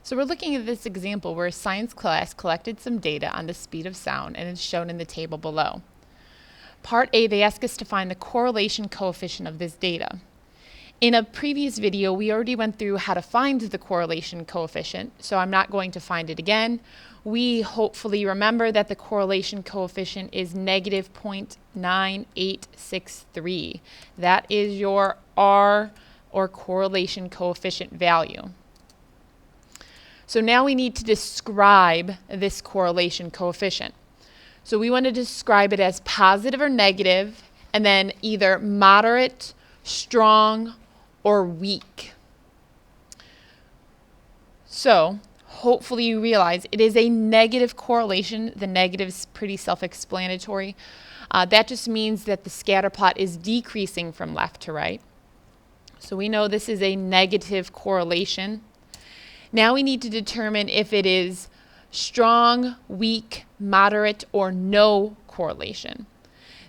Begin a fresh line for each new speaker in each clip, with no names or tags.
So we're looking at this example where a science class collected some data on the speed of sound and it's shown in the table below. Part A, they ask us to find the correlation coefficient of this data. In a previous video, we already went through how to find the correlation coefficient, so I'm not going to find it again. We hopefully remember that the correlation coefficient is negative 0.9863. That is your R, or correlation coefficient value. So now we need to describe this correlation coefficient. So we want to describe it as positive or negative, and then either moderate, strong, or weak. So hopefully you realize it is a negative correlation. The negative is pretty self-explanatory. That just means that the scatter plot is decreasing from left to right. So we know this is a negative correlation. Now we need to determine if it is strong, weak, moderate, or no correlation.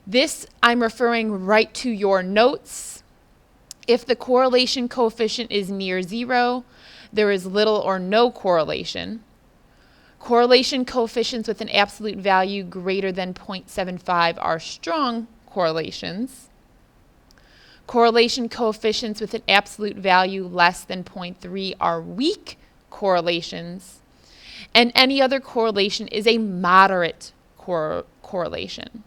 This I'm referring right to your notes. If the correlation coefficient is near 0, there is little or no correlation. Correlation coefficients with an absolute value greater than 0.75 are strong correlations. Correlation coefficients with an absolute value less than 0.3 are weak correlations. And any other correlation is a moderate correlation.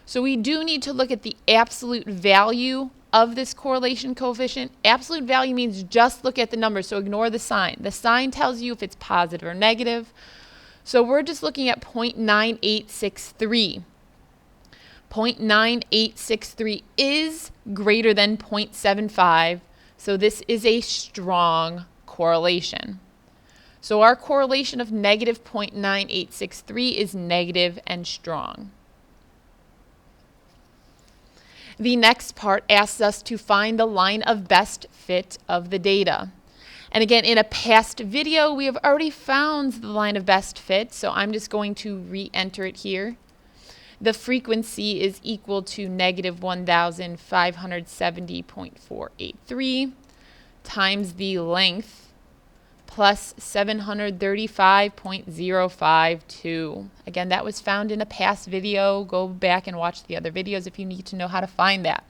So we do need to look at the absolute value of this correlation coefficient. Absolute value means just look at the number, so ignore the sign. The sign tells you if it's positive or negative. So we're just looking at 0.9863. 0.9863 is greater than 0.75, so this is a strong correlation. So our correlation of negative 0.9863 is negative and strong. The next part asks us to find the line of best fit of the data. And again, in a past video, we have already found the line of best fit, so I'm just going to re-enter it here. The frequency is equal to negative 1,570.483 times the length plus 735.052. Again, that was found in a past video. Go back and watch the other videos if you need to know how to find that.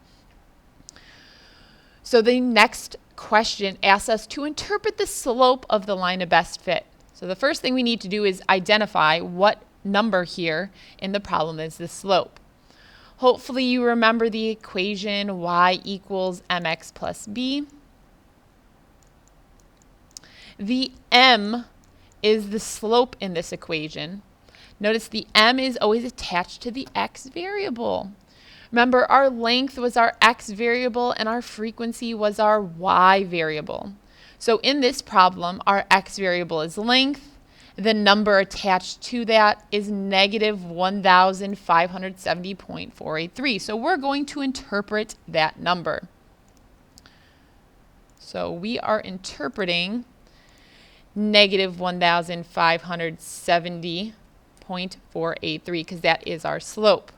So the next question asks us to interpret the slope of the line of best fit. So the first thing we need to do is identify what number here in the problem is the slope. Hopefully you remember the equation y equals mx plus b. The m is the slope in this equation. Notice the m is always attached to the x variable. Remember, our length was our x variable and our frequency was our y variable. So in this problem, our x variable is length. The number attached to that is negative 1,570.483. So we're going to interpret that number. So we are interpreting negative 1,570.483 because that is our slope.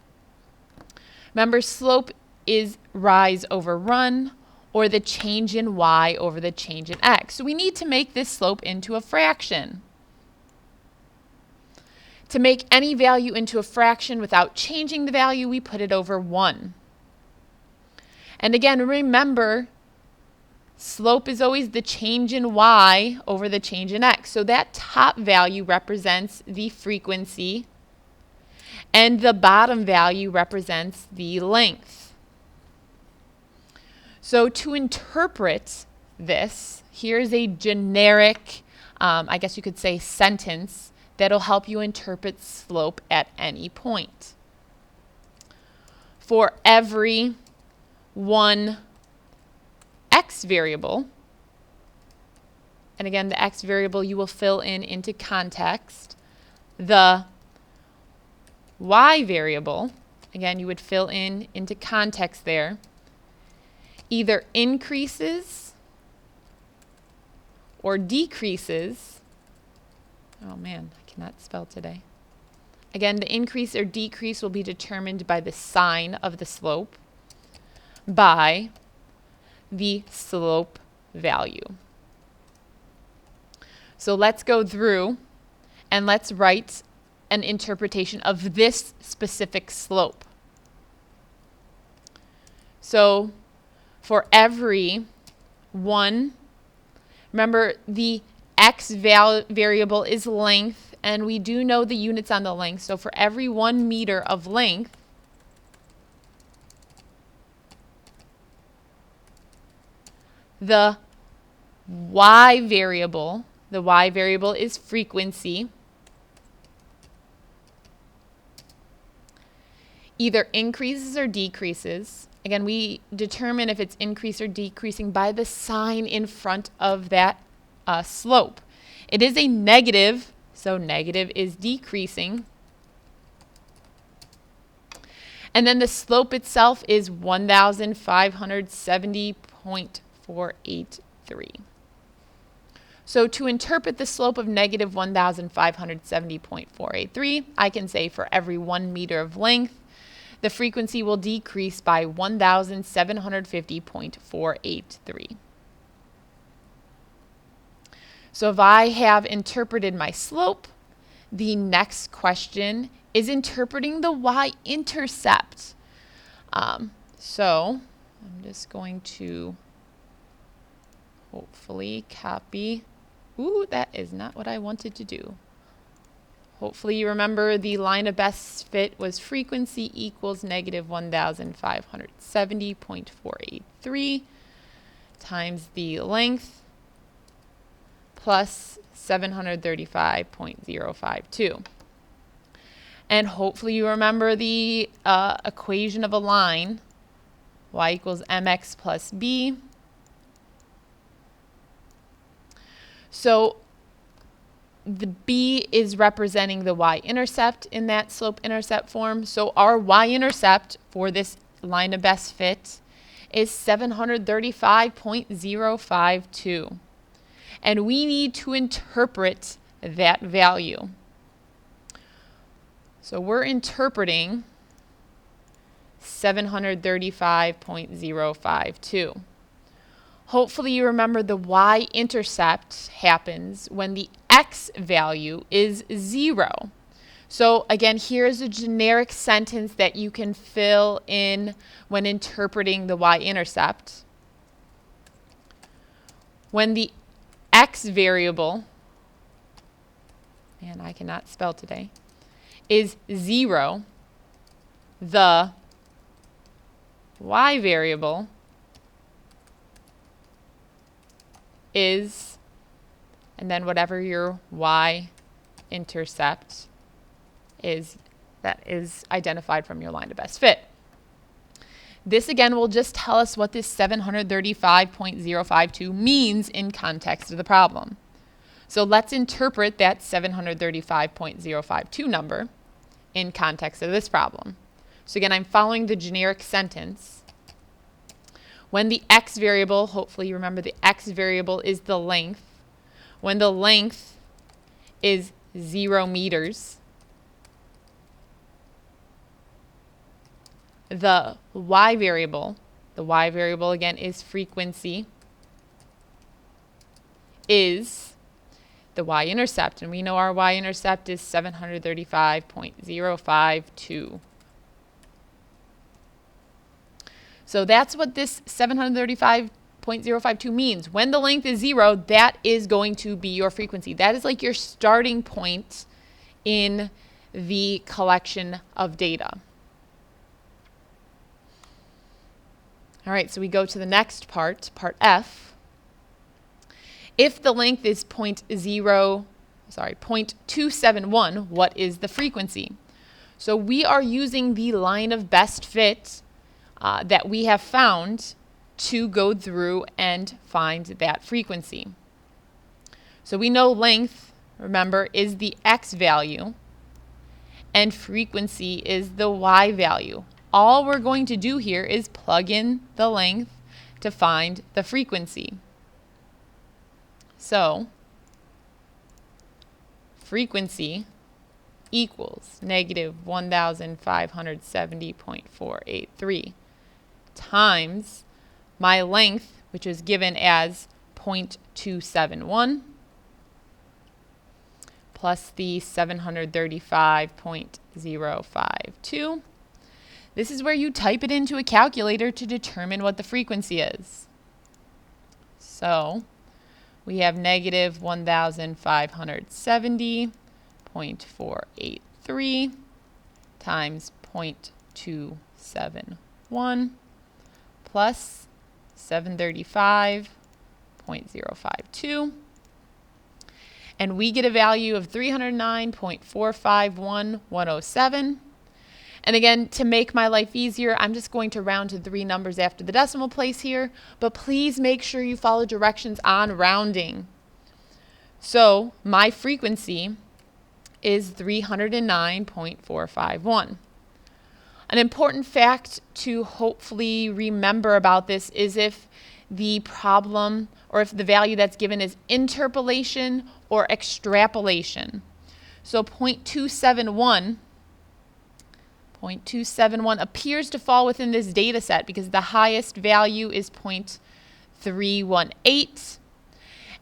Remember, slope is rise over run, or the change in y over the change in x. So we need to make this slope into a fraction. To make any value into a fraction without changing the value, we put it over 1. And again, remember, slope is always the change in y over the change in x. So that top value represents the frequency, and the bottom value represents the length. So to interpret this, here's a generic, I guess you could say, sentence that'll help you interpret slope at any point. For every one x variable, and again, the x variable you will fill in into context, the y variable, again, you would fill in into context there, either increases or decreases. Oh man, I cannot spell today. Again, the increase or decrease will be determined by the sign of the slope, by the slope value. So let's go through and let's write an interpretation of this specific slope. So for every one, remember the x variable is length, and we do know the units on the length. So for every 1 meter of length, the y variable is frequency, either increases or decreases. Again, we determine if it's increasing or decreasing by the sign in front of that slope. It is a negative, so negative is decreasing. And then the slope itself is 1,570.483. So to interpret the slope of negative 1,570.483, I can say for every 1 meter of length, the frequency will decrease by 1,750.483. So if I have interpreted my slope, the next question is interpreting the y-intercept. So I'm just going to hopefully copy. Ooh, that is not what I wanted to do. Hopefully you remember the line of best fit was frequency equals negative 1,570.483 times the length plus 735.052. And hopefully you remember the equation of a line, y equals mx plus b. So the b is representing the y-intercept in that slope-intercept form. So our y-intercept for this line of best fit is 735.052. And we need to interpret that value. So we're interpreting 735.052. Hopefully you remember the y-intercept happens when the x value is 0. So again, here's a generic sentence that you can fill in when interpreting the y-intercept. When the x variable, man, I cannot spell today, is 0, the y variable is, and then whatever your y-intercept is, that is identified from your line of best fit. This again will just tell us what this 735.052 means in context of the problem. So let's interpret that 735.052 number in context of this problem. So again, I'm following the generic sentence. When the x variable, hopefully you remember the x variable is the length. When the length is 0 meters, the y variable again is frequency, is the y-intercept. And we know our y-intercept is 735.052. So that's what this 735.052 means. When the length is 0, that is going to be your frequency. That is like your starting point in the collection of data. All right, so we go to the next part, part F. If the length is 0.271, what is the frequency? So we are using the line of best fit that we have found to go through and find that frequency. So we know length, remember, is the x value, and frequency is the y value. All we're going to do here is plug in the length to find the frequency. So frequency equals negative 1,570.483 times my length, which is given as 0.271, plus the 735.052. This is where you type it into a calculator to determine what the frequency is. So we have negative 1,570.483 times 0.271 plus 735.052. And we get a value of 309.451107. And again, to make my life easier, I'm just going to round to 3 numbers after the decimal place here, but please make sure you follow directions on rounding. So my frequency is 309.451. An important fact to hopefully remember about this is if the problem or if the value that's given is interpolation or extrapolation. So 0.271 appears to fall within this data set because the highest value is 0.318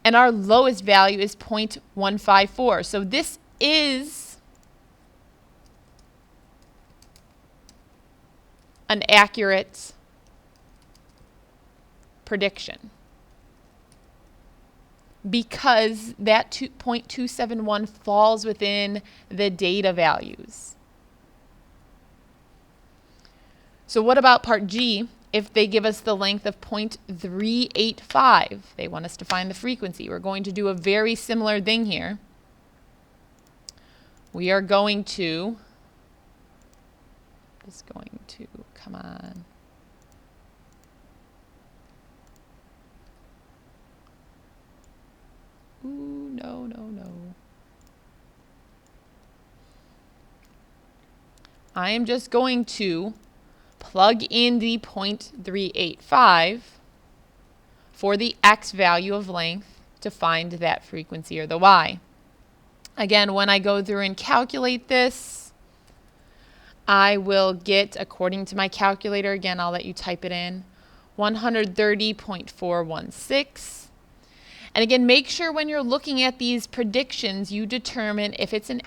and our lowest value is 0.154. So this is an accurate prediction because that 0.271 falls within the data values. So what about part G? If they give us the length of 0.385, they want us to find the frequency. We're going to do a very similar thing here. We are going to, come on. Ooh, no. I am just going to plug in the 0.385 for the x value of length to find that frequency or the y. Again, when I go through and calculate this, I will get, according to my calculator, again, I'll let you type it in, 130.416. And again, make sure when you're looking at these predictions, you determine if it's an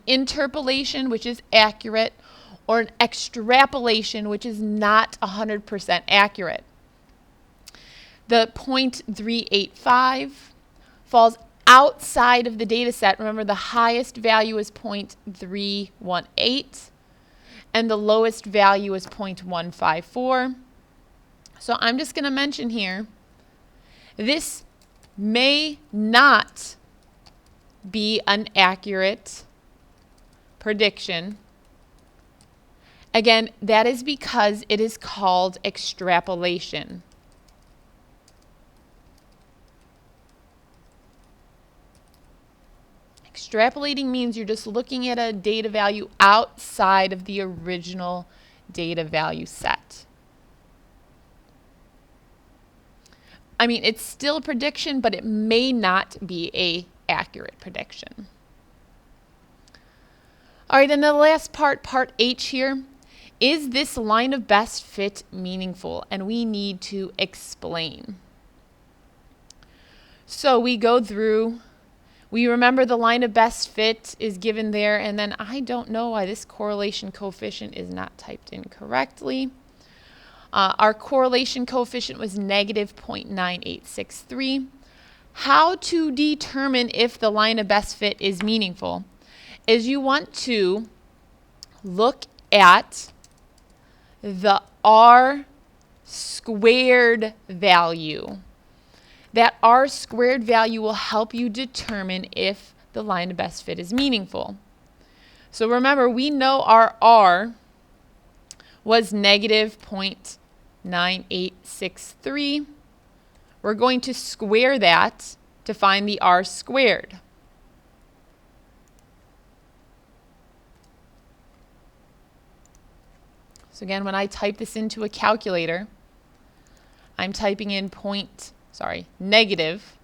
interpolation, which is accurate, or an extrapolation, which is not 100% accurate. The 0.385 falls outside of the data set. Remember, the highest value is 0.318, and the lowest value is 0.154. So I'm just going to mention here, this may not be an accurate prediction. Again, that is because it is called extrapolation. Extrapolating means you're just looking at a data value outside of the original data value set. I mean, it's still a prediction, but it may not be an accurate prediction. All right, and the last part, part H here, is this line of best fit meaningful? And we need to explain. So we go through, we remember the line of best fit is given there, and then I don't know why this correlation coefficient is not typed in correctly. Our correlation coefficient was negative 0.9863. How to determine if the line of best fit is meaningful is you want to look at the R squared value. That R squared value will help you determine if the line of best fit is meaningful. So remember, we know our R was negative 0.9863. We're going to square that to find the R squared. So again, when I type this into a calculator, I'm typing in negative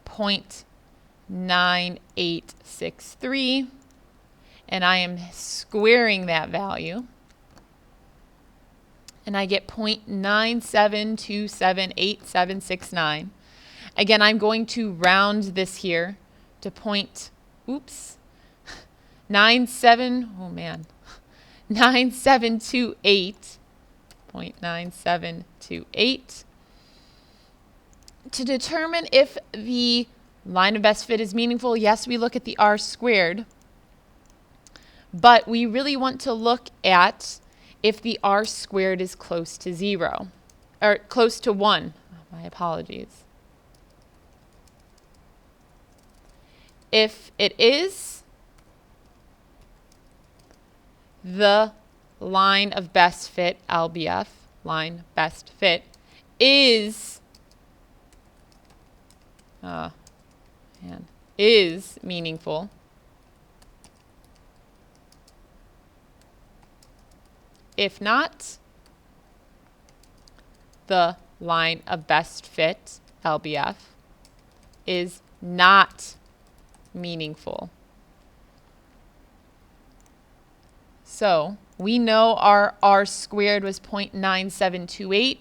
0.9863, and I am squaring that value. And I get 0.97278769. Again, I'm going to round this here to 0.1 oops, 97, oh man, 9728, 0.9728. To determine if the line of best fit is meaningful, yes, we look at the r squared, but we really want to look at if the r squared is close to 0, or close to 1. Oh, my apologies. If it is, the line of best fit, LBF, line best fit, is meaningful. If not, the line of best fit, LBF, is not meaningful. So we know our r squared was 0.9728,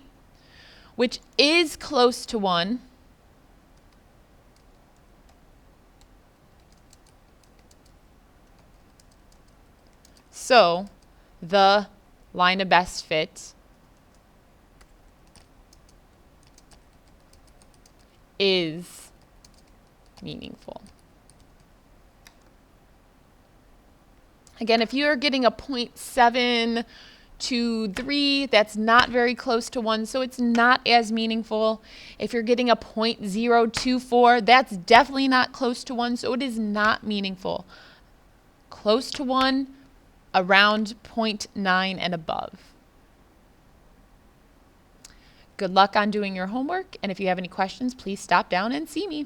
which is close to 1. So the line of best fit is meaningful. Again, if you're getting a 0.723, that's not very close to 1, so it's not as meaningful. If you're getting a 0.024, that's definitely not close to 1, so it is not meaningful. Close to 1, around 0.9 and above. Good luck on doing your homework, and if you have any questions, please stop down and see me.